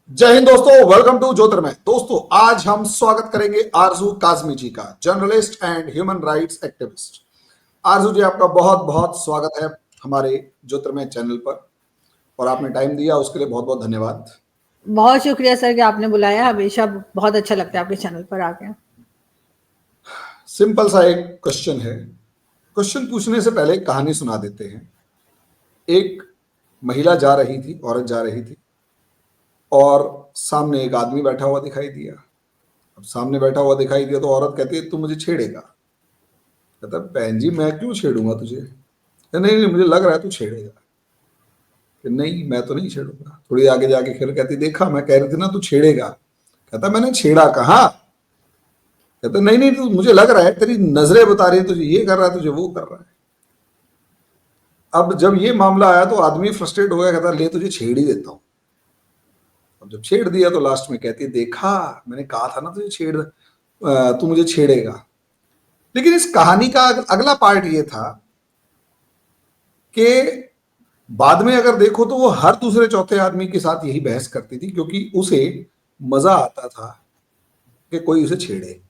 जय हिंद दोस्तों, welcome to ज्योतिर्मय। दोस्तों, आज हम स्वागत करेंगे आरजू काजमी जी का, journalist and human rights activist. आरजू जी, आपका बहुत बहुत स्वागत है हमारे ज्योतिर्मय चैनल पर और आपने टाइम दिया उसके लिए बहुत बहुत धन्यवाद। बहुत शुक्रिया सर कि आपने बुलाया। हमेशा बहुत अच्छा लगता है आपके चैनल पर आके। सिंपल सा एक क्वेश्चन है। क्वेश्चन पूछने से पहले एक कहानी सुना देते हैं। एक महिला जा रही थी, औरत जा रही थी और सामने एक आदमी बैठा हुआ दिखाई दिया। अब सामने बैठा हुआ दिखाई दिया तो औरत कहती है, तू मुझे छेड़ेगा। कहता, बहन जी मैं क्यों छेड़ूंगा तुझे? नहीं नहीं, मुझे लग रहा है तू छेड़ेगा। कि नहीं, मैं तो नहीं छेड़ूंगा। थोड़ी आगे जाके फिर कहती, देखा मैं कह रही थी ना तू छेड़ेगा। कहता, मैंने छेड़ा कहाँ? कहता, नहीं नहीं, तू मुझे लग रहा है, तेरी नजरें बता रही है तुझे ये कर रहा है, तुझे वो कर रहा है। अब जब ये मामला आया तो आदमी फ्रस्ट्रेट हो गया, कहता ले तुझे छेड़ ही देता हूँ। अब जब छेड़ दिया तो लास्ट में कहती, देखा मैंने कहा था ना तुझे तू मुझे छेड़ेगा। लेकिन इस कहानी का अगला पार्ट ये था कि बाद में अगर देखो तो वो हर दूसरे चौथे आदमी के साथ यही बहस करती थी, क्योंकि उसे मजा आता था कि कोई उसे छेड़े।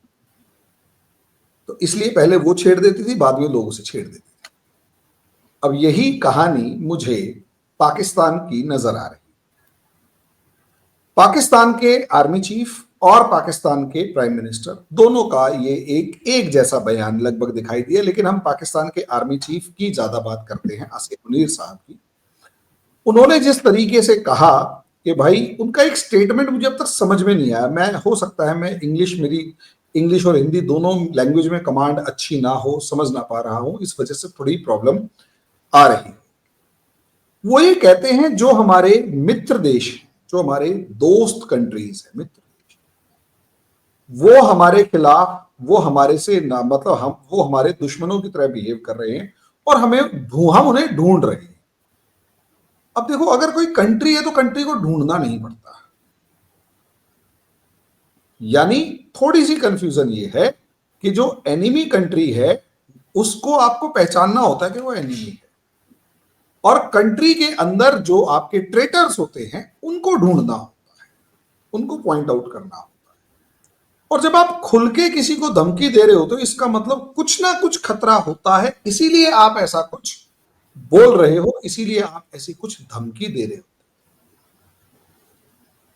तो इसलिए पहले वो छेड़ देती थी, बाद में लोग उसे छेड़ देते थे। अब यही कहानी मुझे पाकिस्तान की नजर आ रही। पाकिस्तान के आर्मी चीफ और पाकिस्तान के प्राइम मिनिस्टर दोनों का ये एक जैसा बयान लगभग दिखाई दिया, लेकिन हम पाकिस्तान के आर्मी चीफ की ज्यादा बात करते हैं, आसिफ मुनीर साहब की। उन्होंने जिस तरीके से कहा कि भाई, उनका एक स्टेटमेंट मुझे अब तक समझ में नहीं आया। मैं, हो सकता है मैं मेरी इंग्लिश और हिंदी दोनों लैंग्वेज में कमांड अच्छी ना हो, समझ ना पा रहा हूं, इस वजह से थोड़ी प्रॉब्लम आ रही है। वो ये कहते हैं, जो हमारे मित्र देश हैं, जो हमारे दोस्त कंट्रीज है, मित्र देश, वो हमारे खिलाफ, वो हमारे से ना, मतलब वो हमारे दुश्मनों की तरह बिहेव कर रहे हैं और हम उन्हें ढूंढ रहे हैं। अब देखो, अगर कोई कंट्री है तो कंट्री को ढूंढना नहीं पड़ता। यानी थोड़ी सी कंफ्यूजन ये है कि जो एनिमी कंट्री है उसको आपको पहचानना होता है कि वो एनिमी है, और कंट्री के अंदर जो आपके ट्रेटर्स होते हैं उनको ढूंढना होता है, उनको पॉइंट आउट करना होता है। और जब आप खुल के किसी को धमकी दे रहे हो तो इसका मतलब कुछ ना कुछ खतरा होता है, इसीलिए आप ऐसा कुछ बोल रहे हो, इसीलिए आप ऐसी कुछ धमकी दे रहे हो।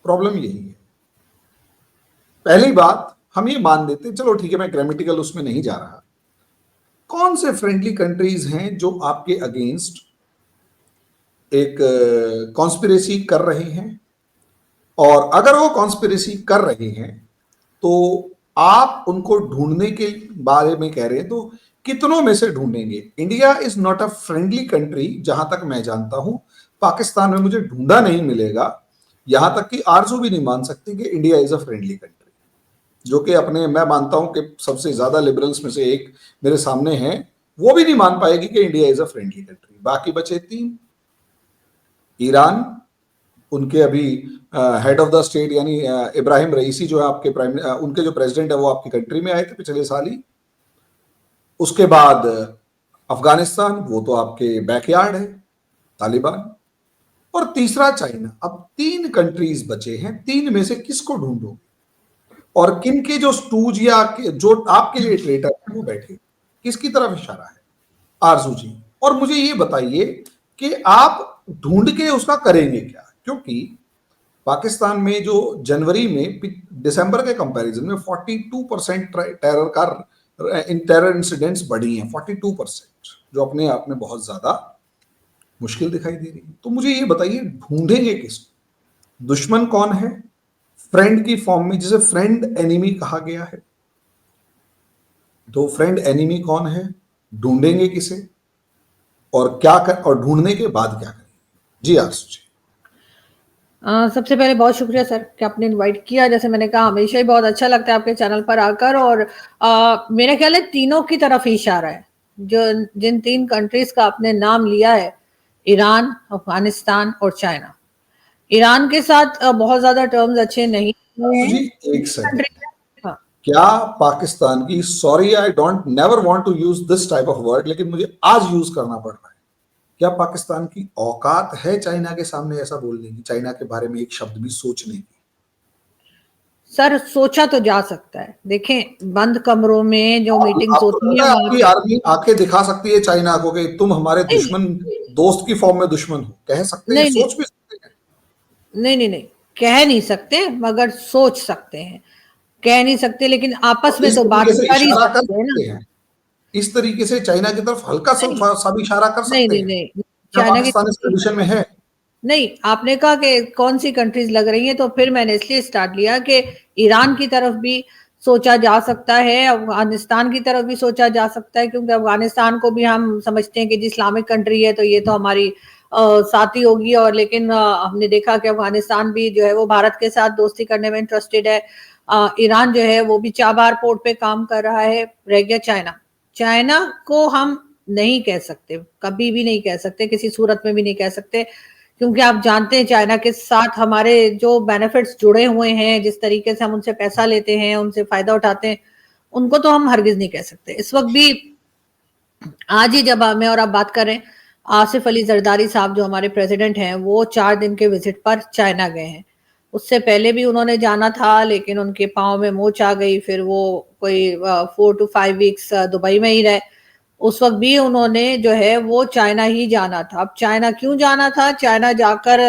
प्रॉब्लम यही है। पहली बात, हम ये मान लेते, चलो ठीक है, मैं ग्रामेटिकल उसमें नहीं जा रहा, कौन से फ्रेंडली कंट्रीज हैं जो आपके अगेंस्ट एक कॉन्स्पिरेसी कर रहे हैं, और अगर वो कॉन्स्पिरेसी कर रहे हैं तो आप उनको ढूंढने के बारे में कह रहे हैं, तो कितनों में से ढूंढेंगे? India is not a friendly country, जहां तक मैं जानता हूं। पाकिस्तान में मुझे ढूंढा नहीं मिलेगा। यहां तक कि आरजू भी नहीं मान सकती कि India is a friendly country, जो कि अपने, मैं मानता हूं कि सबसे ज्यादा लिबरल्स में से एक मेरे सामने हैं, वो भी नहीं मान पाएगी कि India is a friendly country. बाकी बचे तीन। ईरान, उनके अभी हेड ऑफ द स्टेट यानी इब्राहिम रईसी जो है आपके उनके जो प्रेसिडेंट है वो आपकी कंट्री में आए थे पिछले साल ही। उसके बाद अफगानिस्तान, वो तो आपके बैकयार्ड है, तालिबान। और तीसरा चाइना। अब तीन कंट्रीज बचे हैं, तीन में से किसको ढूंढो, और किन के जो स्टूज या जो आपके लिए ट्रेटर है वो बैठे, किसकी तरफ इशारा है? आरजू जी, और मुझे ये बताइए कि आप ढूंढ के उसका करेंगे क्या? क्योंकि पाकिस्तान में जो जनवरी में दिसंबर के कंपैरिजन में 42% टेरर इंसिडेंट्स बढ़ी हैं, 42%, जो अपने आप में बहुत ज्यादा मुश्किल दिखाई दे रही है। तो मुझे ये बताइए, ढूंढेंगे किसको? दुश्मन कौन है फ्रेंड की फॉर्म में, जिसे फ्रेंड एनिमी कहा गया है? तो फ्रेंड एनिमी कौन है, ढूंढेंगे किसे, और क्या कर, और ढूंढने के बाद क्या करेंगे? जी आरजू जी। सबसे पहले बहुत शुक्रिया सर कि आपने इनवाइट किया। जैसे मैंने कहा, हमेशा ही बहुत अच्छा लगता है आपके चैनल पर आकर। और मेरा ख्याल है तीनों की तरफ ही इशारा है। जो जिन तीन कंट्रीज का आपने नाम लिया है, ईरान, अफगानिस्तान और चाइना। ईरान के साथ बहुत ज्यादा टर्म्स अच्छे नहीं हुए आरजू हैं। जी, एक कंट्री, सेकंड। हाँ। क्या पाकिस्तान की, sorry I don't never want to use this type of word, लेकिन मुझे आज यूज करना पड़ रहा है, क्या पाकिस्तान की औकात है चाइना के सामने ऐसा बोलने की, चाइना के बारे में एक शब्द भी सोचने की? सर सोचा तो जा सकता है, देखें बंद कमरों में जो मीटिंग्स आपको होती लगता हैं है वहां आपकी पे आर्मी आके दिखा सकती है चाइना को कि तुम हमारे नहीं दुश्मन, दोस्त की फॉर्म में दुश्मन हो? कह सकते हैं, नहीं नहीं सोच भी सकते हैं। नहीं नहीं नहीं कह नहीं सकते मगर सोच सकते हैं, कह नहीं सकते लेकिन आपस तो में इस तो बात तरीके से कर ही इशारा कर सकते हैं ना। सकते हैं, इस तरीके से चाइना की तरफ हल्का नहीं सा भी इशारा कर नहीं सकते नहीं हैं। नहीं क्या चाइना की पाकिस्तान इस कंडीशन में है? नहीं, आपने कहा कि कौन सी कंट्रीज लग रही हैं तो फिर मैंने इसलिए स्टार्ट लिया कि ईरान की तरफ भी सोचा जा सकता है, अफगानिस्तान की तरफ भी सोचा जा सकता है, क्योंकि अफगानिस्तान को भी हम समझते हैं कि जी इस्लामिक कंट्री है तो ये तो हमारी साथी होगी, और लेकिन हमने देखा कि अफगानिस्तान भी जो है वो भारत के साथ दोस्ती करने में इंटरेस्टेड है। ईरान जो है वो भी चाबार पोर्ट पे काम कर रहा है। रह गया चाइना, चाइना को हम नहीं कह सकते, कभी भी नहीं कह सकते, किसी सूरत में भी नहीं कह सकते, क्योंकि आप जानते हैं चाइना के साथ हमारे जो बेनिफिट्स जुड़े हुए हैं, जिस तरीके से हम उनसे पैसा लेते हैं, उनसे फायदा उठाते हैं, उनको तो हम हरगिज नहीं कह सकते। इस वक्त भी आज ही जब मैं और आप बात करें, आसिफ अली जरदारी साहब जो हमारे प्रेसिडेंट हैं वो 4 दिन के विजिट पर चाइना गए हैं। उससे पहले भी उन्होंने जाना था लेकिन उनके पाँव में मोच आ गई, फिर वो कोई 4 to 5 वीक्स दुबई में ही रहे। उस वक्त भी उन्होंने जो है वो चाइना ही जाना था। अब चाइना क्यों जाना था? चाइना जाकर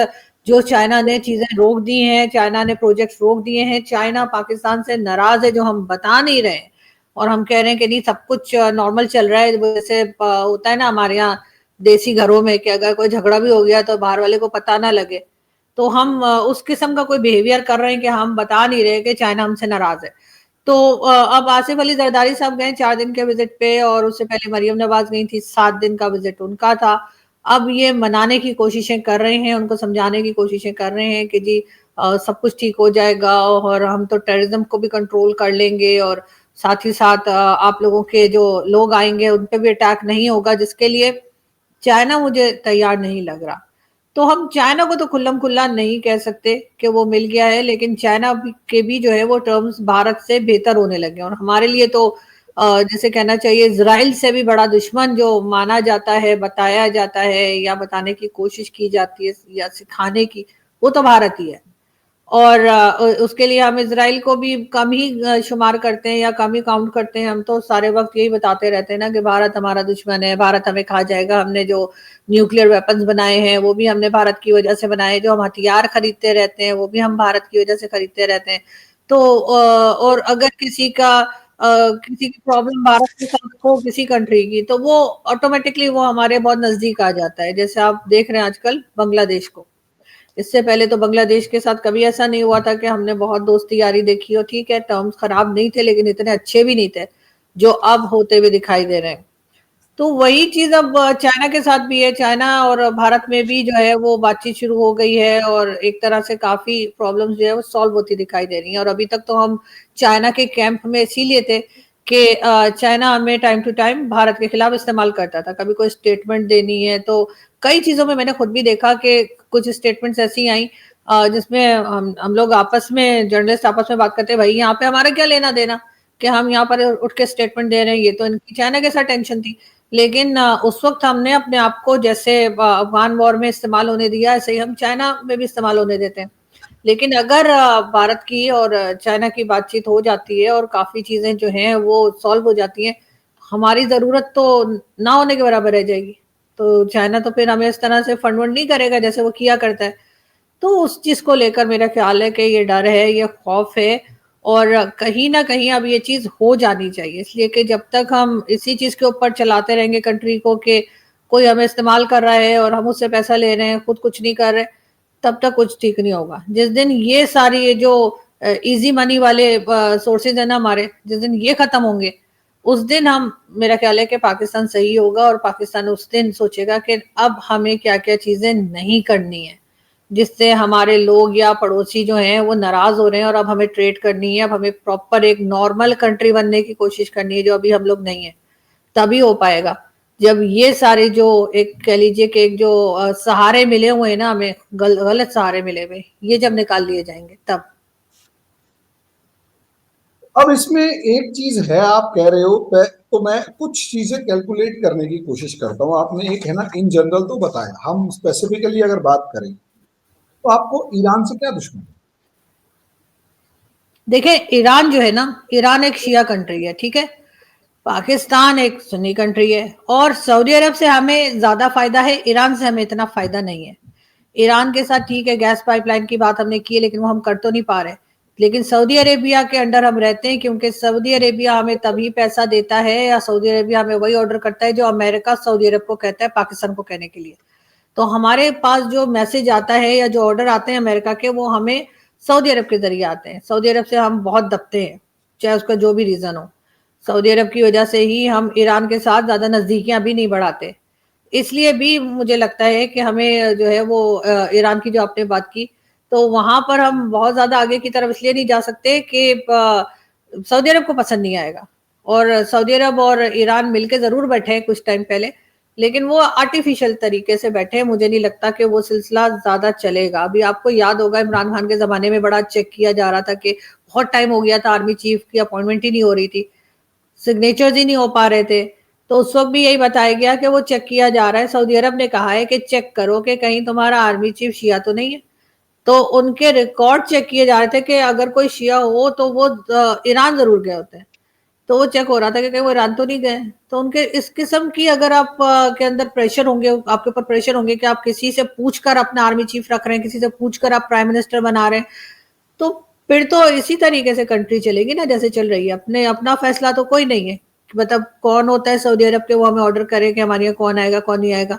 जो चाइना ने चीजें रोक दी हैं, चाइना ने प्रोजेक्ट्स रोक दिए हैं, चाइना पाकिस्तान से नाराज है जो हम बता नहीं रहे हैं, और हम कह रहे हैं कि नहीं सब कुछ नॉर्मल चल रहा है। जैसे होता है ना हमारे यहाँ देसी घरों में कि अगर कोई झगड़ा भी हो गया तो बाहर वाले को पता ना लगे, तो हम उस किस्म का कोई बिहेवियर कर रहे हैं कि हम बता नहीं रहे कि चाइना हमसे नाराज है। तो अब आसिफ अली जरदारी साहब गए 4 दिन के विजिट पे, और उससे पहले मरियम नवाज गई थी, 7 दिन का विजिट उनका था। अब ये मनाने की कोशिशें कर रहे हैं, उनको समझाने की कोशिशें कर रहे हैं कि जी सब कुछ ठीक हो जाएगा और हम तो टेररिज्म को भी कंट्रोल कर लेंगे, और साथ ही साथ आप लोगों के जो लोग आएंगे उन पे भी अटैक नहीं होगा, जिसके लिए चाइना मुझे तैयार नहीं लग रहा। तो हम चाइना को तो खुल्लम खुल्ला नहीं कह सकते कि वो मिल गया है, लेकिन चाइना के भी जो है वो टर्म्स भारत से बेहतर होने लगे, और हमारे लिए तो जैसे कहना चाहिए इजराइल से भी बड़ा दुश्मन जो माना जाता है, बताया जाता है या बताने की कोशिश की जाती है या सिखाने की, वो तो भारत ही है। और उसके लिए हम इजराइल को भी कम ही शुमार करते हैं या कम ही काउंट करते हैं। हम तो सारे वक्त यही बताते रहते हैं ना कि भारत हमारा दुश्मन है, भारत हमें खा जाएगा, हमने जो न्यूक्लियर वेपन्स बनाए हैं वो भी हमने भारत की वजह से बनाए, जो हम हथियार खरीदते रहते हैं वो भी हम भारत की वजह से खरीदते रहते हैं। तो और अगर किसी की प्रॉब्लम भारत के साथ हो, किसी कंट्री की, तो वो ऑटोमेटिकली वो हमारे बहुत नजदीक आ जाता है। जैसे आप देख रहे हैं आजकल बांग्लादेश को, इससे पहले तो बांग्लादेश के साथ कभी ऐसा नहीं हुआ था कि हमने बहुत दोस्ती यारी देखी हो। ठीक है, टर्म्स खराब नहीं थे लेकिन इतने अच्छे भी नहीं थे जो अब होते हुए दिखाई दे रहे हैं। तो वही चीज अब चाइना के साथ भी है। चाइना और भारत में भी जो है वो बातचीत शुरू हो गई है, और एक तरह से काफी प्रॉब्लम्स जो है वो सॉल्व होती दिखाई दे रही हैं। और अभी तक तो हम चाइना के कैंप में इसीलिए थे कि चाइना हमें टाइम टू टाइम भारत के खिलाफ इस्तेमाल करता था। कभी कोई स्टेटमेंट देनी है तो कई चीजों में मैंने खुद भी देखा कि कुछ स्टेटमेंट्स ऐसी आई जिसमें हम लोग आपस में, जर्नलिस्ट आपस में बात करते हैं, भाई यहाँ पे हमारा क्या लेना देना कि हम यहाँ पर उठ के स्टेटमेंट दे रहे हैं, ये तो इनकी चाइना के साथ टेंशन थी। लेकिन उस वक्त हमने अपने आप को जैसे अफगान वॉर में इस्तेमाल होने दिया, ऐसे ही हम चाइना में भी इस्तेमाल होने देते हैं। लेकिन अगर भारत की और चाइना की बातचीत हो जाती है और काफी चीजें जो हैं वो सॉल्व हो जाती हैं, हमारी जरूरत तो ना होने के बराबर रह जाएगी। तो चाइना तो फिर हमें इस तरह से फंड वंड नहीं करेगा जैसे वो किया करता है। तो उस चीज को लेकर मेरा ख्याल है कि ये डर है, ये खौफ है, और कहीं ना कहीं अब ये चीज हो जानी चाहिए। इसलिए कि जब तक हम इसी चीज के ऊपर चलाते रहेंगे कंट्री को कि कोई हमें इस्तेमाल कर रहा है और हम उससे पैसा ले रहे हैं, खुद कुछ नहीं कर रहे, तब तक कुछ ठीक नहीं होगा। जिस दिन ये सारी ये जो इजी मनी वाले सोर्सेज है ना हमारे, जिस दिन ये खत्म होंगे, उस दिन हम, मेरा ख्याल है कि पाकिस्तान सही होगा, और पाकिस्तान उस दिन सोचेगा कि अब हमें क्या क्या चीजें नहीं करनी है जिससे हमारे लोग या पड़ोसी जो हैं वो नाराज हो रहे हैं, और अब हमें ट्रेड करनी है, अब हमें प्रॉपर एक नॉर्मल कंट्री बनने की कोशिश करनी है, जो अभी हम लोग नहीं है। तभी हो पाएगा जब ये सारे जो एक कह लीजिए कि एक जो सहारे मिले हुए हैं ना हमें, गलत सहारे मिले हुए, ये जब निकाल लिए जाएंगे तब। अब इसमें एक चीज है, आप कह रहे हो तो मैं कुछ चीजें कैलकुलेट करने की कोशिश करता हूं। आपने एक है ना इन जनरल तो बताया, हम स्पेसिफिकली अगर बात करें तो आपको ईरान से क्या दुश्मनी? देखें, ईरान जो है ना, ईरान एक शिया कंट्री है, ठीक है। पाकिस्तान एक सुन्नी कंट्री है, और सऊदी अरब से हमें ज्यादा फायदा है, ईरान से हमें इतना फायदा नहीं है। ईरान के साथ ठीक है, गैस पाइपलाइन की बात हमने की है, लेकिन वो हम कर तो नहीं पा रहे। लेकिन सऊदी अरेबिया के अंडर हम रहते हैं, क्योंकि सऊदी अरेबिया हमें तभी पैसा देता है, या सऊदी अरेबिया हमें वही ऑर्डर करता है जो अमेरिका सऊदी अरब को कहता है पाकिस्तान को कहने के लिए। तो हमारे पास जो मैसेज आता है या जो ऑर्डर आते हैं अमेरिका के, वो हमें सऊदी अरब के जरिए आते हैं। सऊदी अरब से हम बहुत दबते हैं, चाहे उसका जो भी रीजन हो। सऊदी अरब की वजह से ही हम ईरान के साथ ज्यादा नजदीकियां भी नहीं बढ़ाते। इसलिए भी मुझे लगता है कि हमें जो है वो ईरान की जो आपने बात की, तो वहां पर हम बहुत ज्यादा आगे की तरफ इसलिए नहीं जा सकते कि सऊदी अरब को पसंद नहीं आएगा। और सऊदी अरब और ईरान मिलके जरूर बैठे हैं कुछ टाइम पहले, लेकिन वो आर्टिफिशियल तरीके से बैठे हैं। मुझे नहीं लगता कि वो सिलसिला ज्यादा चलेगा। अभी आपको याद होगा, इमरान खान के जमाने में बड़ा चेक किया जा रहा था कि बहुत टाइम हो गया था, आर्मी चीफ की अपॉइंटमेंट ही नहीं हो रही थी, सिग्नेचर्स ही नहीं हो पा रहे थे। तो उस वक्त भी यही बताया गया कि वो चेक किया जा रहा है। सऊदी अरब ने कहा है कि चेक करो कि कहीं तुम्हारा आर्मी चीफ शिया तो नहीं है। तो उनके रिकॉर्ड चेक किए जा रहे थे कि अगर कोई शिया हो तो वो ईरान जरूर गए होते हैं। तो वो चेक हो रहा था कि कहीं वो ईरान तो नहीं गए। तो उनके इस किस्म की अगर आप के अंदर प्रेशर होंगे, आपके ऊपर प्रेशर होंगे कि आप किसी से पूछकर अपना आर्मी चीफ रख रहे हैं, किसी से पूछकर आप प्राइम मिनिस्टर बना रहे हैं, तो फिर तो इसी तरीके से कंट्री चलेगी ना जैसे चल रही है। अपने अपना फैसला तो कोई नहीं है, मतलब कौन होता है सऊदी अरब के वो हमें ऑर्डर करे कि हमारे यहाँ कौन आएगा कौन नहीं आएगा।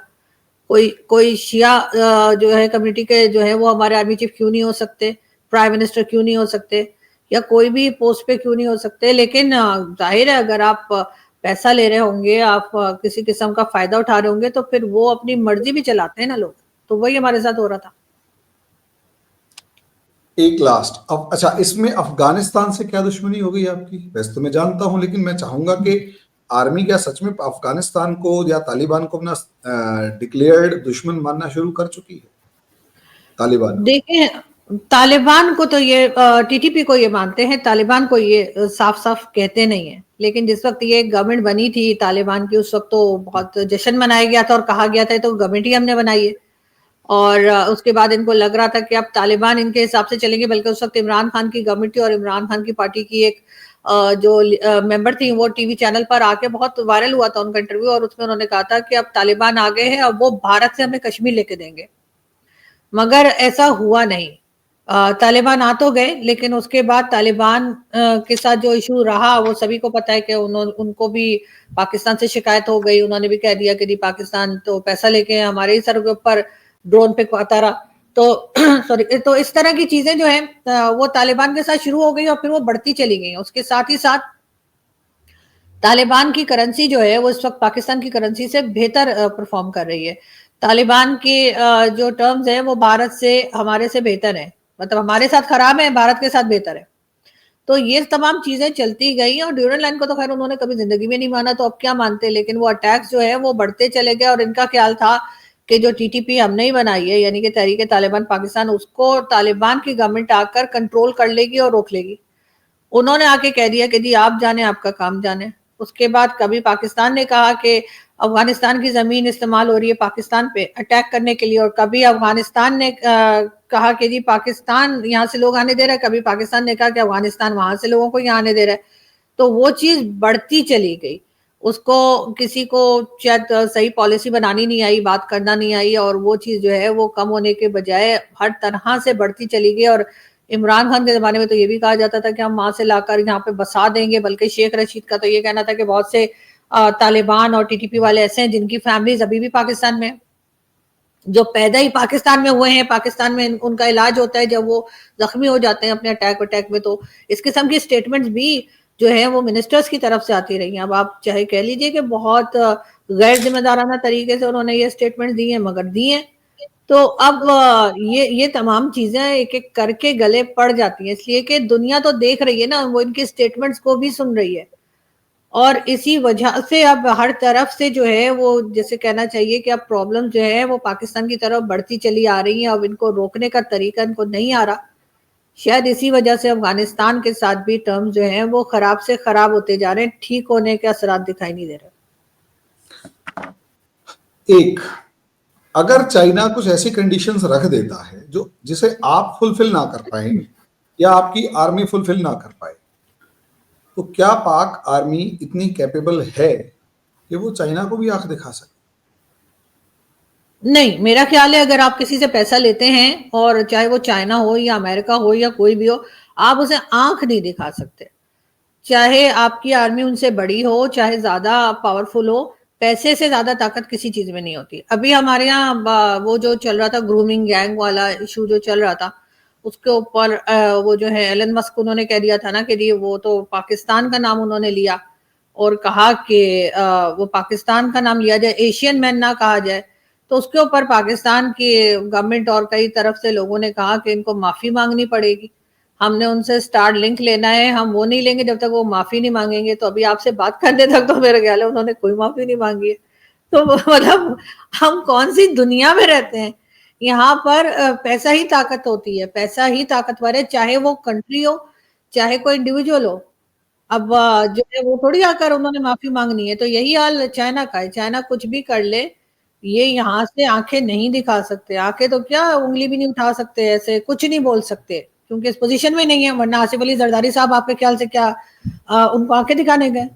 कोई कोई शिया जो है कम्युनिटी के जो है वो हमारे आर्मी चीफ क्यों नहीं हो सकते, प्राइम मिनिस्टर क्यों नहीं हो सकते, या कोई भी पोस्ट पे क्यों नहीं हो सकते। लेकिन जाहिर है, अगर आप पैसा ले रहे होंगे, आप किसी किस्म का फायदा उठा रहे होंगे, तो फिर वो अपनी मर्जी भी चलाते हैं ना लोग। तो वही हमारे साथ हो रहा था। एक लास्ट, अब अच्छा, इसमें अफगानिस्तान से क्या दुश्मनी हो गई आपकी? वैसे तो मैं जानता हूं, लेकिन मैं चाहूंगा कि आर्मी क्या सच में अफगानिस्तान को या तालिबान को अपना डिक्लेयर्ड दुश्मन मानना शुरू कर चुकी है? तालिबान को देखें, तालिबान को तो ये टीटीपी को ये मानते हैं, तालिबान को ये साफ साफ कहते नहीं है। लेकिन जिस वक्त ये गवर्नमेंट बनी थी तालिबान की, उस वक्त तो बहुत जश्न मनाया गया था और कहा गया था तो गवर्नमेंट ही हमने बनाई है। और उसके बाद इनको लग रहा था कि अब तालिबान इनके हिसाब से चलेंगे। बल्कि उस वक्त इमरान खान की गवर्नमेंट थी, और इमरान खान की पार्टी की एक जो मेंबर थी, वो टीवी चैनल पर आके बहुत वायरल हुआ था उनका इंटरव्यू, और उसमें उन्होंने कहा था कि अब तालिबान आ गए हैं, अब वो भारत से हमें कश्मीर लेके देंगे। मगर ऐसा हुआ नहीं। तालिबान आ तो गए, लेकिन उसके बाद तालिबान के साथ जो इशू रहा वो सभी को पता है कि उनको भी पाकिस्तान से शिकायत हो गई। उन्होंने भी कह दिया कि जी पाकिस्तान तो पैसा लेके हमारे ही सर के ऊपर ड्रोन पे आता रहा। तो सॉरी, तो इस तरह की चीजें जो है वो तालिबान के साथ शुरू हो गई और फिर वो बढ़ती चली गई। उसके साथ ही साथ तालिबान की करेंसी जो है वो इस वक्त पाकिस्तान की करेंसी से बेहतर परफॉर्म कर रही है। तालिबान के जो टर्म्स है वो भारत से हमारे से बेहतर है, मतलब हमारे साथ खराब है, भारत के साथ बेहतर है। तो ये तमाम चीजें चलती गई, और ड्यूरल लाइन को तो खैर उन्होंने कभी जिंदगी में नहीं माना, तो अब क्या मानते। लेकिन वो अटैक्स जो है वो बढ़ते चले गए, और इनका ख्याल था कि जो टीटीपी हमने ही बनाई है, यानी कि तहरीक तालिबान पाकिस्तान, उसको तालिबान की गवर्नमेंट आकर कंट्रोल कर लेगी और रोक लेगी। उन्होंने आके कह दिया कि जी आप जाने, आपका काम जाने। उसके बाद कभी पाकिस्तान ने कहा कि अफगानिस्तान की जमीन इस्तेमाल हो रही है पाकिस्तान पे अटैक करने के लिए, और कभी अफगानिस्तान ने कहा कि जी पाकिस्तान यहाँ से लोग आने दे रहा है, कभी पाकिस्तान ने कहा कि अफगानिस्तान वहां से लोगों को यहाँ आने दे रहा है। तो वो चीज बढ़ती चली गई। उसको किसी को शायद सही पॉलिसी बनानी नहीं आई, बात करना नहीं आई, और वो चीज जो है वो कम होने के बजाय हर तरह से बढ़ती चली गई। और इमरान खान के जमाने में तो ये भी कहा जाता था कि हम वहां से लाकर यहाँ पे बसा देंगे। बल्कि शेख रशीद का तो ये कहना था कि बहुत से तालिबान और टीटीपी वाले ऐसे हैं जिनकी फैमिलीज अभी भी पाकिस्तान में, जो पैदा ही पाकिस्तान में हुए हैं, पाकिस्तान में उनका इलाज होता है जब वो जख्मी हो जाते हैं अपने अटैक में। तो इस किस्म की स्टेटमेंट्स भी जो है वो मिनिस्टर्स की तरफ से आती रही हैं। अब आप चाहे कह लीजिए कि बहुत गैर जिम्मेदाराना तरीके से उन्होंने ये स्टेटमेंट दी है, मगर दी है। तो अब ये तमाम चीजें एक एक करके गले पड़ जाती हैं, इसलिए कि दुनिया तो देख रही है ना, वो इनके स्टेटमेंट्स को भी सुन रही है। और इसी वजह से अब हर तरफ से जो है वो जैसे कहना चाहिए कि अब प्रॉब्लम जो है वो पाकिस्तान की तरफ बढ़ती चली आ रही है। अब इनको रोकने का तरीका इनको नहीं आ रहा। शायद इसी वजह से अफगानिस्तान के साथ भी टर्म्स जो हैं वो खराब से खराब होते जा रहे हैं, ठीक होने के असरात दिखाई नहीं दे रहे। एक, अगर चाइना कुछ ऐसी कंडीशंस रख देता है जो जिसे आप फुलफिल ना कर पाए, या आपकी आर्मी फुलफिल ना कर पाए, तो क्या पाक आर्मी इतनी कैपेबल है कि वो चाइना को भी आंख दिखा सके? नहीं, मेरा ख्याल है अगर आप किसी से पैसा लेते हैं और चाहे वो चाइना हो या अमेरिका हो या कोई भी हो, आप उसे आंख नहीं दिखा सकते। चाहे आपकी आर्मी उनसे बड़ी हो, चाहे ज्यादा पावरफुल हो, पैसे से ज्यादा ताकत किसी चीज में नहीं होती। अभी हमारे यहाँ वो जो चल रहा था ग्रूमिंग गैंग वाला इशू जो चल रहा था, उसके ऊपर वो जो है एलन मस्क उन्होंने कह दिया था ना कि वो तो पाकिस्तान का नाम उन्होंने लिया और कहा कि वो पाकिस्तान का नाम लिया जाए, एशियन मैन ना कहा जाए। तो उसके ऊपर पाकिस्तान की गवर्नमेंट और कई तरफ से लोगों ने कहा कि इनको माफी मांगनी पड़ेगी, हमने उनसे स्टार लिंक लेना है, हम वो नहीं लेंगे जब तक वो माफी नहीं मांगेंगे। तो अभी आपसे बात करने तक तो मेरे ख्याल है उन्होंने कोई माफी नहीं मांगी है। तो मतलब हम कौन सी दुनिया में रहते हैं? यहाँ पर पैसा ही ताकत होती है, पैसा ही ताकतवर है, चाहे वो कंट्री हो चाहे कोई इंडिविजुअल हो। अब जो है वो थोड़ी आकर उन्होंने माफी मांगनी है। तो यही हाल चाइना का है, चाइना कुछ भी कर ले, ये यहाँ से आंखें नहीं दिखा सकते, आंखें तो क्या उंगली भी नहीं उठा सकते, ऐसे कुछ नहीं बोल सकते क्योंकि इस पोजीशन में नहीं है। वरना आसिफ अली जरदारी साहब आपके ख्याल से क्या उनको आंखें दिखाने गए?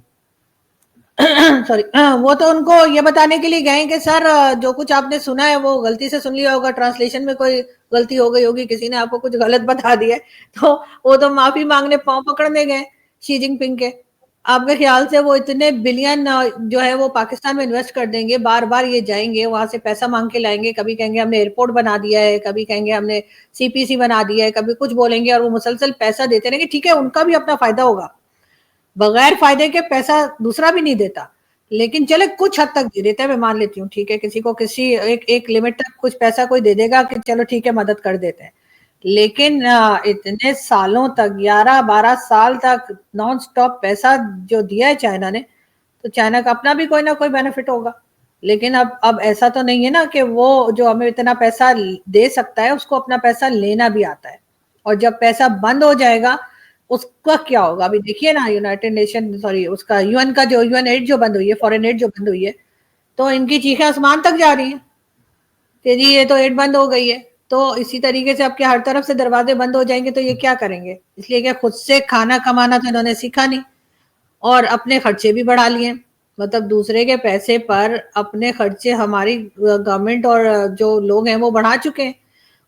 सॉरी, वो तो उनको ये बताने के लिए गए कि सर जो कुछ आपने सुना है वो गलती से सुन लिया होगा, ट्रांसलेशन में कोई गलती हो गई होगी, किसी ने आपको कुछ गलत बता दिया है। तो वो तो माफी मांगने पांव पकड़ने गए शी जिनपिंग के। आपके ख्याल से वो इतने बिलियन जो है वो पाकिस्तान में इन्वेस्ट कर देंगे, बार बार ये जाएंगे वहां से पैसा मांग के लाएंगे, कभी कहेंगे हमने एयरपोर्ट बना दिया है, कभी कहेंगे हमने सीपीसी बना दिया है, कभी कुछ बोलेंगे, और वो मुसलसल पैसा देते रहेंगे। ठीक है, उनका भी अपना फायदा होगा, बगैर फायदे के पैसा दूसरा भी नहीं देता, लेकिन चले कुछ हद तक दे देता है, मैं मान लेती हूँ। ठीक है, किसी को किसी एक लिमिट तक कुछ पैसा कोई दे देगा कि चलो ठीक है मदद कर देते हैं। लेकिन इतने सालों तक 11-12 साल तक नॉन स्टॉप पैसा जो दिया है चाइना ने, तो चाइना का अपना भी कोई ना कोई बेनिफिट होगा। लेकिन अब ऐसा तो नहीं है ना कि वो जो हमें इतना पैसा दे सकता है उसको अपना पैसा लेना भी आता है। और जब पैसा बंद हो जाएगा उसका क्या होगा? अभी देखिए ना, यूनाइटेड नेशन सॉरी उसका यूएन का जो यूएन एड जो बंद हुई है, फॉरेन एड जो बंद हुई है, तो इनकी चीखें आसमान तक जा रही हैं कि जी ये तो एड बंद हो गई है। तो इसी तरीके से आपके हर तरफ से दरवाजे बंद हो जाएंगे तो ये क्या करेंगे? इसलिए कि खुद से खाना कमाना तो इन्होंने सीखा नहीं और अपने खर्चे भी बढ़ा लिए। मतलब दूसरे के पैसे पर अपने खर्चे हमारी गवर्नमेंट और जो लोग हैं वो बढ़ा चुके हैं,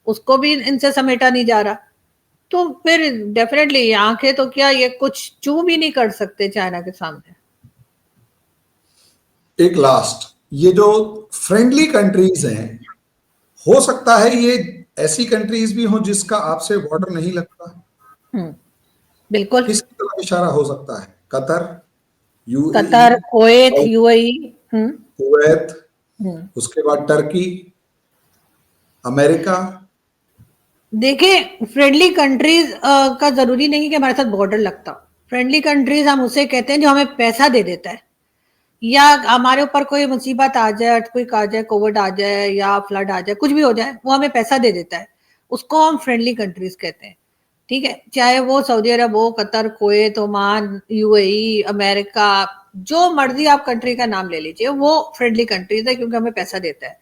उसको भी इनसे समेटा नहीं जा रहा। तो फिर डेफिनेटली आंखें तो क्या ये कुछ चू भी नहीं कर सकते चाइना के सामने। एक लास्ट, ये जो फ्रेंडली कंट्रीज हैं, हो सकता है ये ऐसी कंट्रीज भी हो जिसका आपसे बॉर्डर नहीं लगता? बिल्कुल। किसकी तरफ इशारा हो सकता है? Qatar, Qatar, UAE, Kuwait, UAE. Kuwait, उसके बाद टर्की, अमेरिका। देखिए, फ्रेंडली कंट्रीज का जरूरी नहीं कि हमारे साथ बॉर्डर लगता। फ्रेंडली कंट्रीज हम उसे कहते हैं जो हमें पैसा दे देता है, या हमारे ऊपर कोई मुसीबत आ जाए, अर्थक्वेक आ जाए, कोविड आ जाए या फ्लड आ जाए, कुछ भी हो जाए, वो हमें पैसा दे देता है, उसको हम फ्रेंडली कंट्रीज कहते हैं। ठीक है, चाहे वो सऊदी अरब हो, Qatar, Kuwait, Oman, UAE, America, जो मर्जी आप कंट्री का नाम ले लीजिए, वो फ्रेंडली कंट्रीज है क्योंकि हमें पैसा देता है।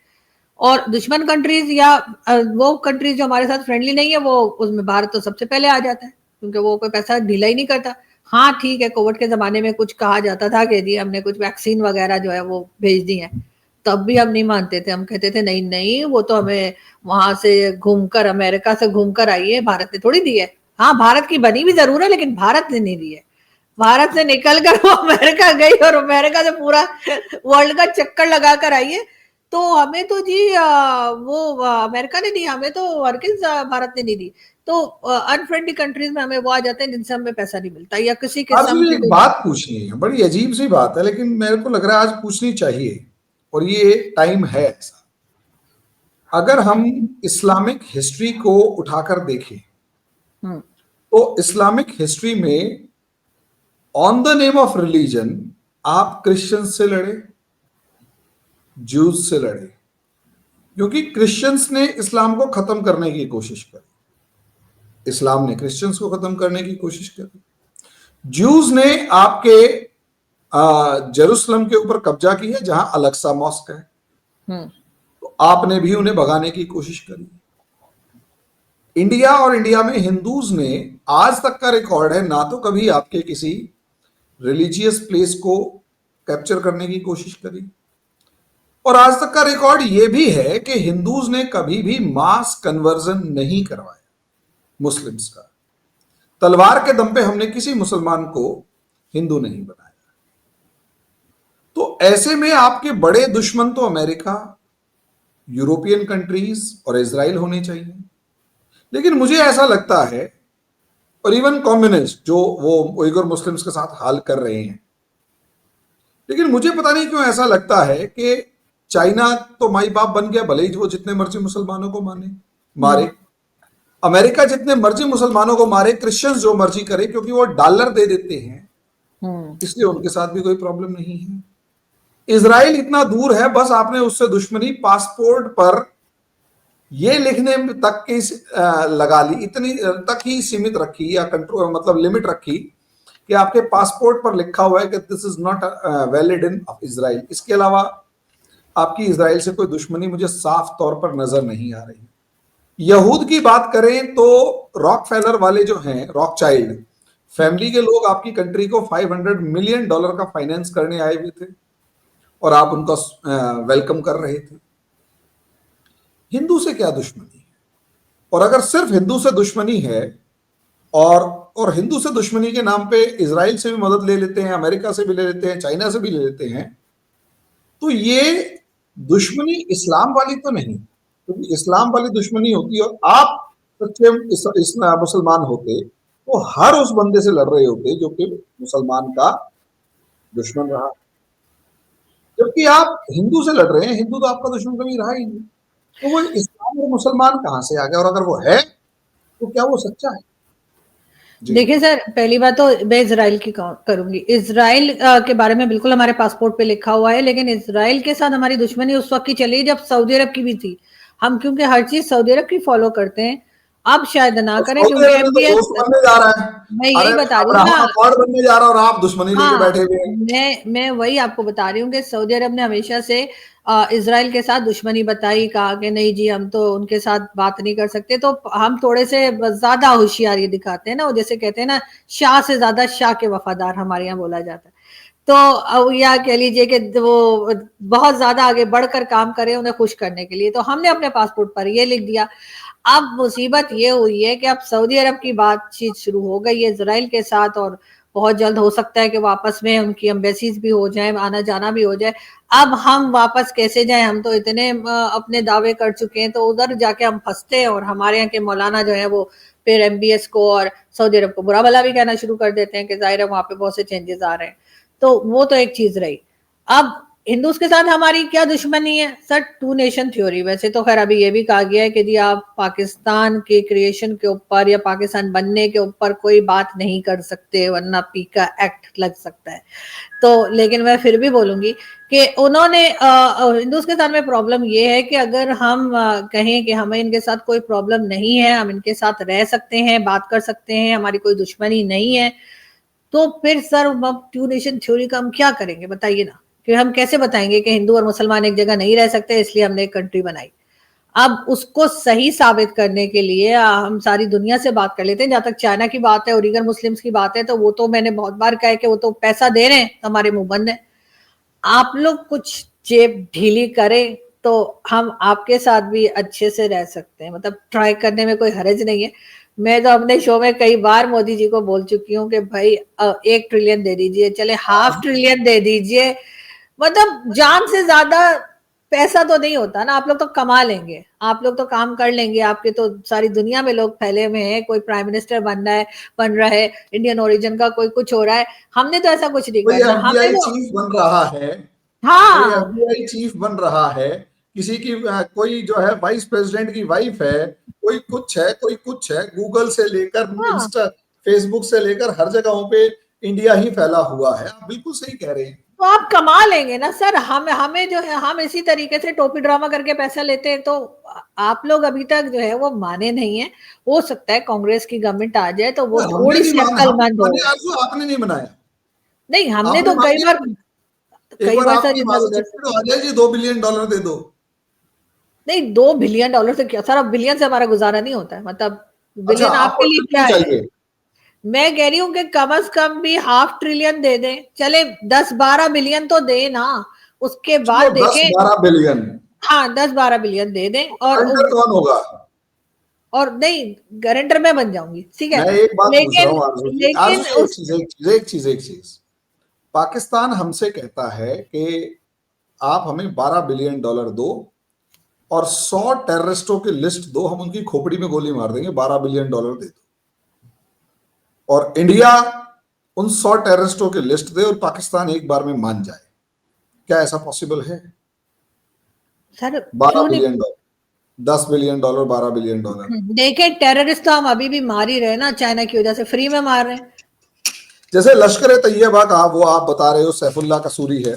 और दुश्मन कंट्रीज या वो कंट्रीज जो हमारे साथ फ्रेंडली नहीं है, वो उसमें भारत तो सबसे पहले आ जाता है क्योंकि वो कोई पैसा ढीला ही नहीं करता। हाँ ठीक है, कोविड के जमाने में कुछ कहा जाता था कि जी हमने कुछ वैक्सीन वगैरह जो है वो भेज दी है, तब भी हम नहीं मानते थे, हम कहते थे नहीं नहीं वो तो हमें वहां से घूमकर, अमेरिका से घूमकर आई है, भारत ने थोड़ी दी है। हाँ भारत की बनी भी जरूर है लेकिन भारत ने नहीं दी है। भारत से निकल कर वो अमेरिका गई और अमेरिका से पूरा वर्ल्ड का चक्कर लगा कर आई है। तो हमें तो जी वो अमेरिका ने दी, हमें तो हरगिज भारत ने नहीं दी। तो अनफ्रेंडली कंट्रीज में हमें वो आ जाते हैं जिनसे हमें पैसा नहीं मिलता या किसी आज किस्म मुझे की एक कोई। बात पूछनी है, बड़ी अजीब सी बात है लेकिन मेरे को लग रहा है आज पूछनी चाहिए, और ये टाइम है ऐसा। अगर हम इस्लामिक हिस्ट्री को उठाकर देखें तो इस्लामिक हिस्ट्री में on the name of religion आप क्रिश्चियंस से लड़े, ज्यूज से लड़े, क्योंकि क्रिश्चियंस ने इस्लाम को खत्म करने की कोशिश करी, इस्लाम ने क्रिश्चियंस को खत्म करने की कोशिश करी, ज्यूज ने आपके जेरूसलम के ऊपर कब्जा किया जहां अलक्सा मॉस्क है, तो आपने भी उन्हें भगाने की कोशिश करी। इंडिया और इंडिया में हिंदूज ने आज तक का रिकॉर्ड है, ना तो कभी आपके किसी रिलीजियस प्लेस को कैप्चर करने की कोशिश करी, और आज तक का रिकॉर्ड यह भी है कि हिंदूज ने कभी भी मास कन्वर्जन नहीं करवाया मुस्लिम्स का। तलवार के दम पे हमने किसी मुसलमान को हिंदू नहीं बनाया। तो ऐसे में आपके बड़े दुश्मन तो अमेरिका, यूरोपियन कंट्रीज और इजराइल होने चाहिए। लेकिन मुझे ऐसा लगता है, और इवन कम्युनिस्ट जो वो उइगर मुस्लिम्स के साथ हाल कर रहे हैं, लेकिन मुझे पता नहीं क्यों ऐसा लगता है कि चाइना तो माई बाप बन गया, भले ही वो जितने मर्जी मुसलमानों को मारे। अमेरिका जितने मर्जी मुसलमानों को मारे, क्रिश्चियंस जो मर्जी करे, क्योंकि वो डॉलर दे देते हैं, इसलिए उनके साथ भी कोई प्रॉब्लम नहीं है। इजराइल इतना दूर है, बस आपने उससे दुश्मनी पासपोर्ट पर ये लिखने तक की लगा ली, इतनी तक ही सीमित रखी या कंट्रोल मतलब लिमिट रखी कि आपके पासपोर्ट पर लिखा हुआ है कि this is not valid in Israel. इसके अलावा आपकी इजराइल से कोई दुश्मनी मुझे साफ तौर पर नजर नहीं आ रही। यहूद की बात करें तो रॉकफेलर वाले जो हैं, रॉकचाइल्ड फैमिली के लोग आपकी कंट्री को $500 मिलियन का फाइनेंस करने आए हुए थे और आप उनका वेलकम कर रहे थे। हिंदू से क्या दुश्मनी है? और अगर सिर्फ हिंदू से दुश्मनी है और हिंदू से दुश्मनी के नाम पे इजराइल से भी मदद ले लेते हैं, अमेरिका से भी ले लेते हैं, चाइना से भी ले लेते हैं, तो ये दुश्मनी इस्लाम वाली तो नहीं, क्योंकि इस्लाम वाली दुश्मनी होती और आप सच्चे मुसलमान होते तो हर उस बंदे से लड़ रहे होते जो कि मुसलमान का दुश्मन रहा। जबकि आप हिंदू से लड़ रहे हैं, हिंदू तो आपका दुश्मन कभी रहा ही नहीं, तो वो इस्लाम और मुसलमान कहां से आ गया? और अगर वो है तो क्या वो सच्चा है? देखिए सर, पहली बात तो मैं इजराइल की करूंगी। इजराइल के बारे में बिल्कुल हमारे पासपोर्ट पे लिखा हुआ है, लेकिन इजराइल के साथ हमारी दुश्मनी उस वक्त की चली जब सऊदी अरब की भी थी। हम क्योंकि हर चीज सऊदी अरब की फॉलो करते हैं, अब शायद ना करें क्योंकि एमबीएस दोस्त बनने जा रहा है। मैं यही बता रही हूँ अब्राहम ना। अकॉर्ड बनने जा रहा है और आप दुश्मनी लेके हाँ, बैठे हुए हैं। मैं वही आपको बता रही हूँ कि सऊदी अरब ने हमेशा से इजराइल के साथ दुश्मनी बताई, कहा कि नहीं जी हम तो उनके साथ बात नहीं कर सकते। तो हम थोड़े से ज्यादा होशियारी दिखाते हैं ना, वो जैसे कहते हैं ना, शाह से ज्यादा शाह के वफादार हमारे यहाँ बोला जाता है। तो या कह लीजिए कि वो बहुत ज्यादा आगे बढ़कर काम करे उन्हें खुश करने के लिए, तो हमने अपने पासपोर्ट पर ये लिख दिया। अब मुसीबत ये हुई है कि अब सऊदी अरब की बातचीत शुरू हो गई है इजराइल के साथ, और बहुत जल्द हो सकता है कि वापस में उनकी एम्बेसीज भी हो जाए, आना जाना भी हो जाए। अब हम वापस कैसे जाएं? हम तो इतने अपने दावे कर चुके हैं, तो उधर जाके हम फंसते हैं और हमारे यहाँ के मौलाना जो है वो फिर एमबीएस को और सऊदी अरब को बुरा भला भी कहना शुरू कर देते हैं कि जाहिर है वहां पे बहुत से चेंजेस आ रहे हैं। तो वो तो एक चीज रही। अब हिंदूज के साथ हमारी क्या दुश्मनी है सर? To nation theory. वैसे तो खैर अभी ये भी कहा गया है कि जी आप पाकिस्तान के क्रिएशन के ऊपर या पाकिस्तान बनने के ऊपर कोई बात नहीं कर सकते, वरना पीका एक्ट लग सकता है। तो लेकिन मैं फिर भी बोलूंगी कि उन्होंने हिंदूज के साथ में प्रॉब्लम ये है कि अगर हम कहें कि हमें इनके साथ कोई प्रॉब्लम नहीं है, हम इनके साथ रह सकते हैं, बात कर सकते हैं, हमारी कोई दुश्मनी नहीं है, तो फिर सर टू नेशन थ्योरी का हम क्या करेंगे बताइए ना? कि हम कैसे बताएंगे कि हिंदू और मुसलमान एक जगह नहीं रह सकते इसलिए हमने एक कंट्री बनाई। अब उसको सही साबित करने के लिए हम सारी दुनिया से बात कर लेते हैं। जहां तक चाइना की बात है और उइगर मुस्लिम्स की बात है, तो वो तो मैंने बहुत बार कहा है कि वो तो पैसा दे रहे हैं, हमारे मुंह बंद है। आप लोग कुछ जेब ढीली करें तो हम आपके साथ भी अच्छे से रह सकते हैं, मतलब ट्राई करने में कोई हर्ज नहीं है। मैं तो अपने शो में कई बार मोदी जी को बोल चुकी हूँ कि भाई 1 ट्रिलियन दे दीजिए, चले ½ ट्रिलियन दे दीजिए, मतलब जान से ज्यादा पैसा तो नहीं होता ना। आप लोग तो कमा लेंगे, आप लोग तो काम कर लेंगे, आपके तो सारी दुनिया में लोग फैले हुए हैं, कोई प्राइम मिनिस्टर बन रहा है इंडियन ओरिजिन का, कोई कुछ हो रहा है। हमने तो ऐसा कुछ नहीं कोई करना, हमने एफबीआई तो चीफ बन रहा है, कोई हाँ एफबीआई चीफ बन रहा है, किसी की कोई जो है वाइस प्रेसिडेंट की वाइफ है, कोई कुछ है, कोई कुछ है। गूगल से लेकर हाँ, इंस्टा, फेसबुक से लेकर हर जगहों पे इंडिया ही फैला हुआ है। आप बिल्कुल सही कह रहे हैं। तो आप कमा लेंगे ना सर। हमें जो है, हम इसी तरीके से टोपी ड्रामा करके पैसा लेते हैं। तो आप लोग अभी तक जो है वो माने नहीं है। हो सकता है कांग्रेस की गवर्नमेंट आ जाए तो वो हमने थोड़ी नहीं सी माना, हमने अक्लमंद हो। माने आरज़ू, आपने नहीं बनाया। नहीं, हमने आपने तो मानी है? एक कई बार बार सर आपकी वहां इधर से उधर से। चिट्ठी तो आ जाएगी, $2 बिलियन दे दो। नहीं, $2 बिलियन से क्या सर, अब बिलियन से हमारा गुजारा नहीं होता है, मतलब अच्छा, बिलियन आपके आपको लिए क्या ट्रिलियन है? चाहिए? मैं कह रही हूँ कि कम से कम भी ½ ट्रिलियन दे दें, चले 10-12 बिलियन तो दे ना, उसके बाद चलो देखें। 10-12 बिलियन। हाँ, 10-12 बिलियन दे दें गारंटर कौन होगा? और नहीं, गारंटर मैं बन जाऊंगी, ठीक है। मैं एक बात पूछ रहा लेकिन हूँ आरजू जी, आरजू लेकिन जी, एक उस चीज एक चीज एक चीज एक चीज पाकिस्तान हमसे कहता है कि आप हमें $12 बिलियन दो और 100 टेररिस्टों की लिस्ट दो, हम उनकी खोपड़ी में गोली मार देंगे, $12 बिलियन दे दो। और इंडिया उन 100 टेररिस्टों की लिस्ट दे और पाकिस्तान एक बार में मान जाए। क्या ऐसा पॉसिबल है? सर बारह क्यों नहीं? Billion dollar 10 billion dollar, $12 billion. देखें, टेररिस्ट तो हम अभी भी मार ही रहे हैं ना, चाइना की वजह से फ्री में मार रहे हैं। जैसे लश्कर ए तैयबा का वो आप बता रहे हो सैफुल्लाह कसूरी है,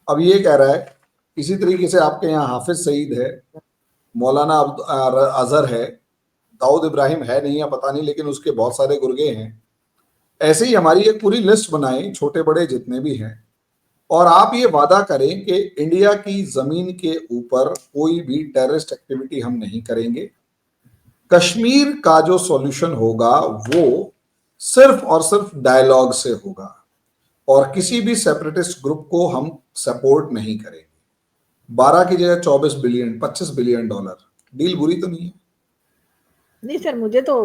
अब ये कह रहा है, इसी तरीके से आपके यहाँ हाफिज सईद है, मौलाना अजहर है, दाऊद इब्राहिम है नहीं या पता नहीं, लेकिन उसके बहुत सारे गुर्गे हैं। ऐसे ही हमारी एक पूरी लिस्ट बनाई, छोटे बड़े जितने भी हैं, और आप ये वादा करें कि इंडिया की जमीन के ऊपर कोई भी टेररिस्ट एक्टिविटी हम नहीं करेंगे। कश्मीर का जो सॉल्यूशन होगा वो सिर्फ और सिर्फ डायलॉग से होगा, और किसी भी सेपरेटिस्ट ग्रुप को हम सपोर्ट नहीं करेंगे। 12 की जगह 24 बिलियन, $25 बिलियन, डील बुरी तो नहीं है? नहीं सर, मुझे तो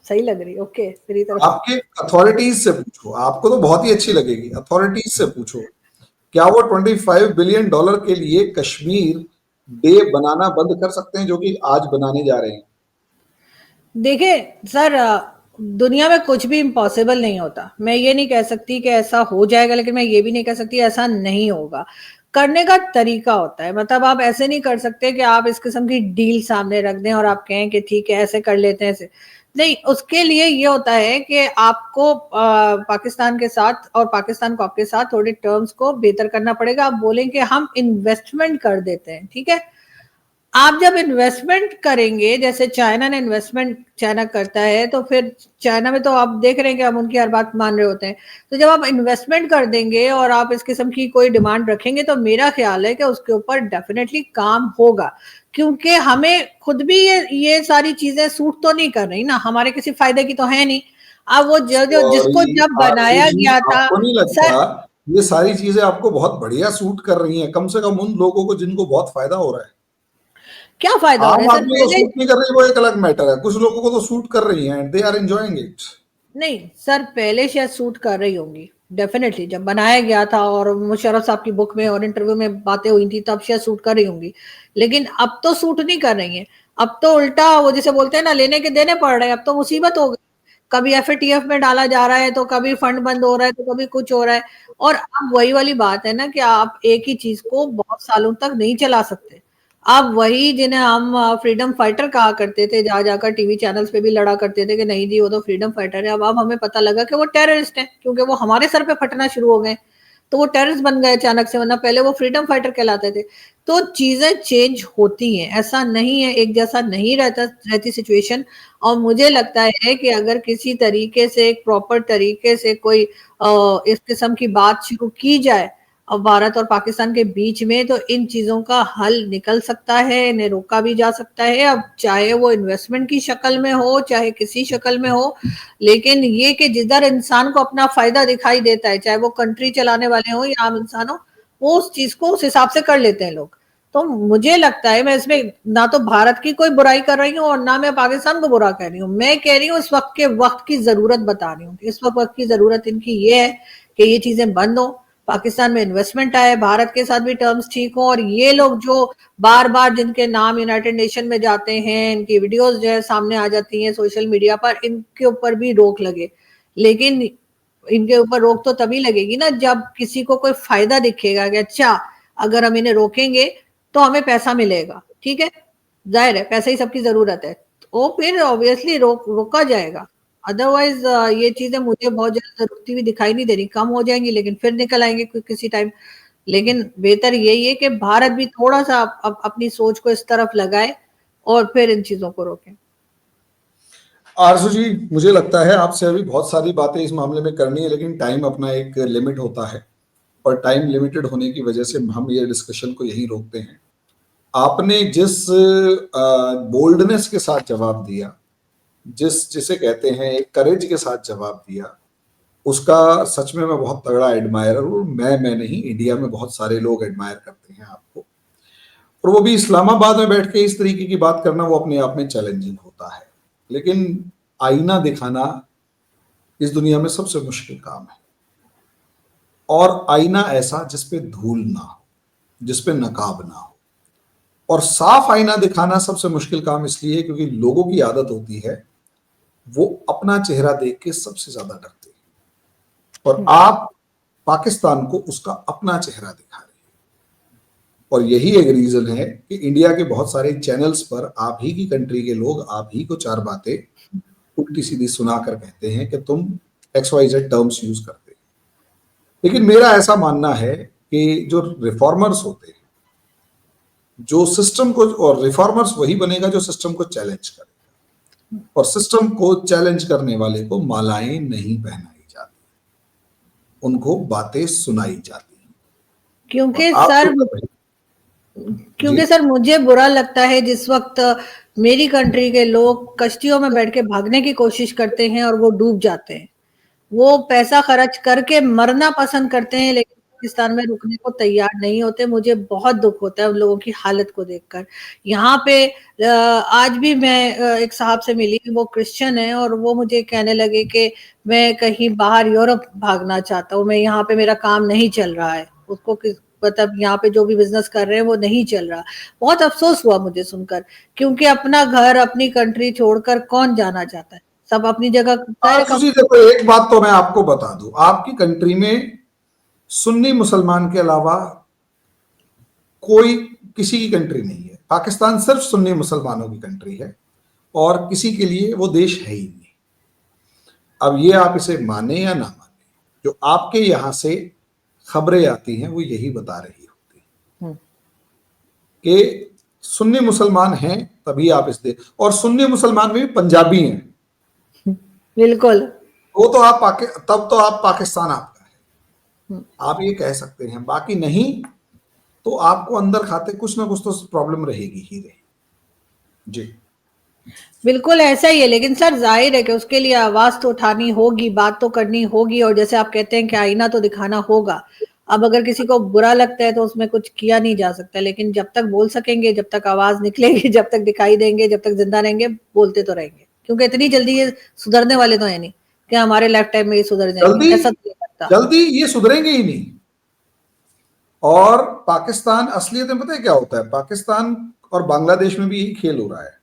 सही लग रही, ओके मेरी तरफ से। आपके अथॉरिटीज से पूछो, आपको तो बहुत ही अच्छी लगेगी, अथॉरिटीज से पूछो, क्या वो $25 बिलियन के लिए कश्मीर डे बनाना बंद कर सकते हैं, जो कि आज बनाने जा रहे हैं? देखिए सर, दुनिया में कुछ भी इम्पॉसिबल नहीं होता। मैं ये नहीं कह सकती कि ऐसा हो जाएगा, लेकिन मैं ये भी नहीं कह सकती ऐसा नहीं होगा। करने का तरीका होता है, मतलब आप ऐसे नहीं कर सकते कि आप इस किस्म की डील सामने रख दें और आप कहें कि ठीक है ऐसे कर लेते हैं ऐसे। नहीं, उसके लिए ये होता है कि आपको पाकिस्तान के साथ और पाकिस्तान को आपके साथ थोड़े टर्म्स को बेहतर करना पड़ेगा। आप बोलें कि हम इन्वेस्टमेंट कर देते हैं, ठीक है। आप जब इन्वेस्टमेंट करेंगे, जैसे चाइना ने इन्वेस्टमेंट चाइना करता है, तो फिर चाइना में तो आप देख रहे हैं कि हम उनकी हर बात मान रहे होते हैं। तो जब आप इन्वेस्टमेंट कर देंगे और आप इस किस्म की कोई डिमांड रखेंगे, तो मेरा ख्याल है कि उसके ऊपर डेफिनेटली काम होगा, क्योंकि हमें खुद भी ये सारी चीजें सूट तो नहीं कर रही ना, हमारे किसी फायदे की तो है नहीं। अब वो जो जो जिसको सॉरी जब आरजू बनाया जी, गया था। आपको नहीं लगता सर, ये सारी चीजें आपको बहुत बढ़िया सूट कर रही हैं, कम से कम उन लोगों को जिनको बहुत फायदा हो रहा है? क्या फायदा हो रहा आम है सर? आदमी को पहले सूट नहीं कर रही वो एक अलग मैटर है, कुछ लोगों को तो सूट कर रही हैं, दे आर एंजॉयिंग इट। नहीं सर, पहले शायद सूट कर रही होंगी, डेफिनेटली जब बनाया गया था और मुशर्रफ साहब की बुक में और इंटरव्यू में बातें हुई थी, तब शायद सूट कर रही होंगी। लेकिन अब तो सूट नहीं कर रही हैं। अब तो उल्टा वो जिसे बोलते हैं ना, लेने के देने पड़ रहे हैं, अब तो मुसीबत हो गई। कभी एफएटीएफ में डाला जा रहा है, तो कभी फंड बंद हो रहा है, तो कभी कुछ हो रहा है। और अब वही वाली बात है ना कि आप एक ही चीज को बहुत सालों तक नहीं चला सकते। अब वही जिन्हें हम फ्रीडम फाइटर कहा करते थे, जा जाकर टीवी चैनल्स पे भी लड़ा करते थे कि नहीं जी वो तो फ्रीडम फाइटर है, अब हमें पता लगा कि वो टेररिस्ट है, क्योंकि वो हमारे सर पे फटना शुरू हो गए। तो वो टेररिस्ट बन गए अचानक से, वरना पहले वो फ्रीडम फाइटर कहलाते थे। तो चीजें चेंज होती हैं, ऐसा नहीं है, एक जैसा नहीं रहती सिचुएशन। और मुझे लगता है कि अगर किसी तरीके से एक प्रॉपर तरीके से कोई इस किस्म की बात शुरू की जाए अब भारत और पाकिस्तान के बीच में, तो इन चीजों का हल निकल सकता है, इन्हें रोका भी जा सकता है। अब चाहे वो इन्वेस्टमेंट की शक्ल में हो, चाहे किसी शक्ल में हो, लेकिन ये कि जिधर इंसान को अपना फायदा दिखाई देता है, चाहे वो कंट्री चलाने वाले हो या आम इंसान हो, वो उस चीज को उस हिसाब से कर लेते हैं लोग। तो मुझे लगता है, मैं इसमें ना तो भारत की कोई बुराई कर रही हूँ और ना मैं पाकिस्तान को बुरा कह रही हूँ। मैं कह रही हूँ इस वक्त के वक्त की जरूरत बता रही हूँ। इस वक्त की जरूरत इनकी ये है कि ये चीजें बंद हो, पाकिस्तान में इन्वेस्टमेंट आए, भारत के साथ भी टर्म्स ठीक हो, और ये लोग जो बार बार जिनके नाम यूनाइटेड नेशन में जाते हैं, इनकी वीडियोस जो है सामने आ जाती हैं सोशल मीडिया पर, इनके ऊपर भी रोक लगे। लेकिन इनके ऊपर रोक तो तभी लगेगी ना जब किसी को कोई फायदा दिखेगा कि अच्छा अगर हम इन्हें रोकेंगे तो हमें पैसा मिलेगा, ठीक है, जाहिर है पैसे ही सबकी जरूरत है, तो फिर ऑब्वियसली रोका जाएगा। अदरवाइज ये चीजें मुझे बहुत ज्यादा रुकती हुई दिखाई नहीं दे रही, कम हो जाएंगी लेकिन फिर निकल आएंगे किसी टाइम। लेकिन बेहतर यही है कि भारत भी थोड़ा सा अपनी सोच को इस तरफ लगाए और फिर इन चीजों को रोके। आरजू जी, मुझे लगता है आपसे अभी बहुत सारी बातें इस मामले में करनी है, लेकिन टाइम अपना एक लिमिट होता है, और टाइम लिमिटेड होने की वजह से हम ये डिस्कशन को यहीं रोकते हैं। आपने जिस बोल्डनेस के साथ जवाब दिया, जिसे कहते हैं एक करेज के साथ जवाब दिया, उसका सच में मैं बहुत तगड़ा एडमायरर हूँ। मैं नहीं, इंडिया में बहुत सारे लोग एडमायर करते हैं आपको, और वो भी इस्लामाबाद में बैठ के इस तरीके की बात करना वो अपने आप में चैलेंजिंग होता है। लेकिन आईना दिखाना इस दुनिया में सबसे मुश्किल काम है, और आईना ऐसा जिसपे धूल ना हो, जिसपे नकाब ना हो। और साफ आईना दिखाना सबसे मुश्किल काम इसलिए क्योंकि लोगों की आदत होती है वो अपना चेहरा देख के सबसे ज्यादा डरते हैं, और आप पाकिस्तान को उसका अपना चेहरा दिखा रहे हैं। और यही एक रीजन है कि इंडिया के बहुत सारे चैनल्स पर आप ही की कंट्री के लोग आप ही को चार बातें उल्टी सीधी सुनाकर कहते हैं कि तुम XYZ टर्म्स यूज करते हैं। लेकिन मेरा ऐसा मानना है कि जो रिफॉर्मर्स होते हैं, जो सिस्टम को, और रिफॉर्मर्स वही बनेगा जो सिस्टम को चैलेंज करेगा, और सिस्टम को चैलेंज करने वाले को मालाएं नहीं पहनाई जाती, उनको बातें सुनाई जाती हैं। क्योंकि और आप सर तो क्योंकि सर मुझे बुरा लगता है जिस वक्त मेरी कंट्री के लोग कश्तियों में बैठ के भागने की कोशिश करते हैं और वो डूब जाते हैं। वो पैसा खर्च करके मरना पसंद करते हैं लेकिन पाकिस्तान में रुकने को तैयार नहीं होते। मुझे बहुत दुख होता है उन लोगों की हालत को देखकर। यहाँ पे आज भी मैं एक साहब से मिली, वो क्रिश्चियन है और वो मुझे कहने लगे कि मैं कहीं बाहर यूरोप भागना चाहता हूँ, मैं यहाँ पे मेरा काम नहीं चल रहा है। उसको मतलब यहाँ पे जो भी बिजनेस कर रहे हैं वो नहीं चल रहा। बहुत अफसोस हुआ मुझे सुनकर, क्योंकि अपना घर अपनी कंट्री छोड़कर कौन जाना चाहता है। सब अपनी जगह जी, देखो एक बात तो मैं आपको बता दूं, आपकी कंट्री में सुन्नी मुसलमान के अलावा कोई किसी की कंट्री नहीं है। पाकिस्तान सिर्फ सुन्नी मुसलमानों की कंट्री है और किसी के लिए वो देश है ही नहीं। अब ये आप इसे माने या ना माने, जो आपके यहां से खबरें आती हैं वो यही बता रही होती है कि सुन्नी मुसलमान हैं तभी आप इस देश, और सुन्नी मुसलमान में भी पंजाबी हैं। बिल्कुल। वो तो तब तो आप पाकिस्तान आपका है, आप ये कह सकते हैं। बाकी नहीं तो आपको अंदर खाते कुछ ना कुछ तो प्रॉब्लम रहेगी ही रहेगी। जी बिल्कुल ऐसा ही है, लेकिन सर जाहिर है कि उसके लिए आवाज तो उठानी होगी, बात तो करनी होगी, और जैसे आप कहते हैं कि आईना तो दिखाना होगा। अब अगर किसी को बुरा लगता है तो उसमें कुछ किया नहीं जा सकता, लेकिन जब तक बोल सकेंगे, जब तक आवाज निकलेगी, जब तक दिखाई देंगे, जब तक जिंदा रहेंगे, बोलते तो रहेंगे। क्योंकि इतनी जल्दी ये सुधरने वाले तो है नहीं कि हमारे लाइफ टाइम में ये सुधर जाएंगे, ऐसा तो नहीं लगता। जल्दी ये सुधरेंगे ही नहीं। और पाकिस्तान असलियत में पता है क्या होता है, पाकिस्तान और बांग्लादेश में भी यही खेल हो रहा है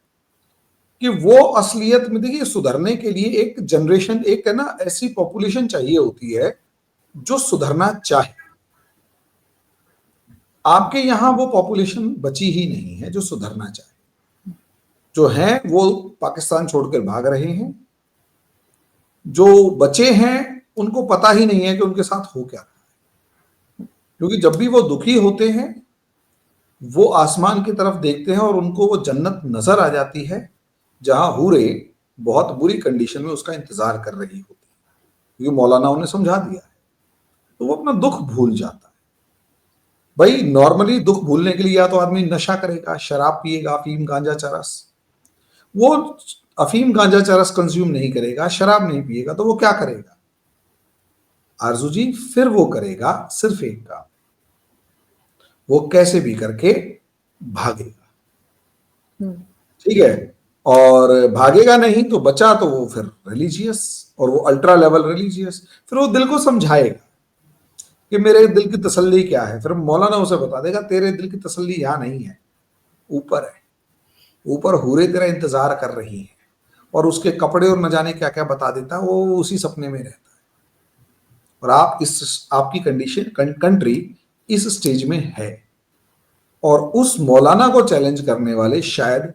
कि वो असलियत में, देखिए सुधरने के लिए एक जनरेशन, एक है ना ऐसी पॉपुलेशन चाहिए होती है जो सुधरना चाहे। आपके यहां वो पॉपुलेशन बची ही नहीं है जो सुधरना चाहे। जो है वो पाकिस्तान छोड़कर भाग रहे हैं, जो बचे हैं उनको पता ही नहीं है कि उनके साथ हो क्या रहा है। क्योंकि जब भी वो दुखी होते हैं वो आसमान की तरफ देखते हैं और उनको वो जन्नत नजर आ जाती है जहां हूरे बहुत बुरी कंडीशन में उसका इंतजार कर रही होती है, क्योंकि मौलाना उन्हें समझा दिया है। तो वो अपना दुख भूल जाता है। भाई नॉर्मली दुख भूलने के लिए या तो आदमी नशा करेगा, शराब पिएगा, अफीम गांजा चरस। वो अफीम गांजा चरस कंज्यूम नहीं करेगा, शराब नहीं पिएगा, तो वो क्या करेगा आरजू जी? फिर वो करेगा सिर्फ एक काम, वो कैसे भी करके भागेगा। ठीक है, और भागेगा नहीं तो बचा तो वो फिर रिलीजियस, और वो अल्ट्रा लेवल रिलीजियस। फिर वो दिल को समझाएगा कि मेरे दिल की तसल्ली क्या है। फिर मौलाना उसे बता देगा तेरे दिल की तसल्ली यहां नहीं है, ऊपर है। ऊपर हूरे तेरा इंतजार कर रही है, और उसके कपड़े और न जाने क्या क्या बता देता है, वो उसी सपने में रहता है। और आपकी कंडीशन, कंट्री इस स्टेज में है, और उस मौलाना को चैलेंज करने वाले शायद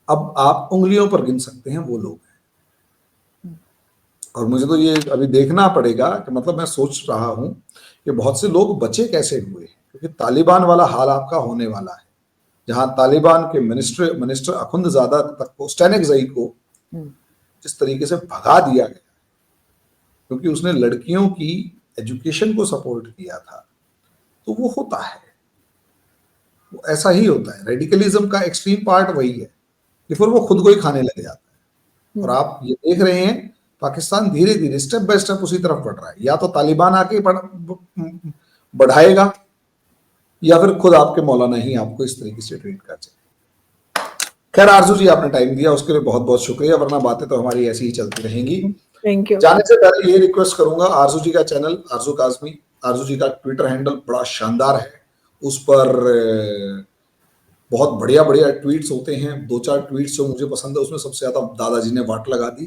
अब आप उंगलियों पर गिन सकते हैं वो लोग हैं। और मुझे तो ये अभी देखना पड़ेगा कि, मतलब मैं सोच रहा हूं कि बहुत से लोग बचे कैसे हुए, क्योंकि तालिबान वाला हाल आपका होने वाला है, जहां तालिबान के मिनिस्टर अखुंदजादा तक को, स्टैनिकज़ई को जिस तरीके से भगा दिया गया क्योंकि उसने लड़कियों की एजुकेशन को सपोर्ट किया था। तो वो होता है, ऐसा ही होता है, रेडिकलिज्म का एक्सट्रीम पार्ट वही है कि फिर वो खुद को ही खाने लग जाता है। और आप ये देख रहे हैं पाकिस्तान धीरे धीरे स्टेप बाय स्टेप उसी तरफ बढ़ रहा है, या तो तालिबान आके बढ़ाएगा या फिर खुद आपके मौलाना ही आपको इस तरीके से ट्रीट कर जाए। खैर आरजू जी, आपने टाइम दिया उसके लिए बहुत बहुत शुक्रिया, वरना बातें तो हमारी ऐसी ही चलती रहेंगी। Thank you. जाने से पहले ये रिक्वेस्ट करूंगा, आरजू जी का चैनल आरजू काजमी, आरजू जी का ट्विटर हैंडल बड़ा शानदार है, उस पर बहुत बढ़िया बढ़िया ट्वीट्स होते हैं। 2-4 ट्वीट्स जो मुझे पसंद है उसमें सबसे ज्यादा दादाजी ने वाट लगा दी,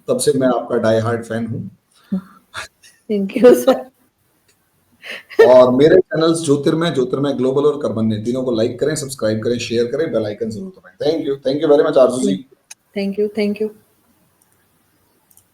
तब से मैं आपका डाई हार्ड फैन हूँ। Thank you sir. और मेरे चैनल्स ज्योतिर्मय ग्लोबल और कर्मण्य तीनों को लाइक करें, सब्सक्राइब करें, शेयर करें, बेल आइकन जरूर दबाएं। Thank you very much Aarzoo ji. Thank you.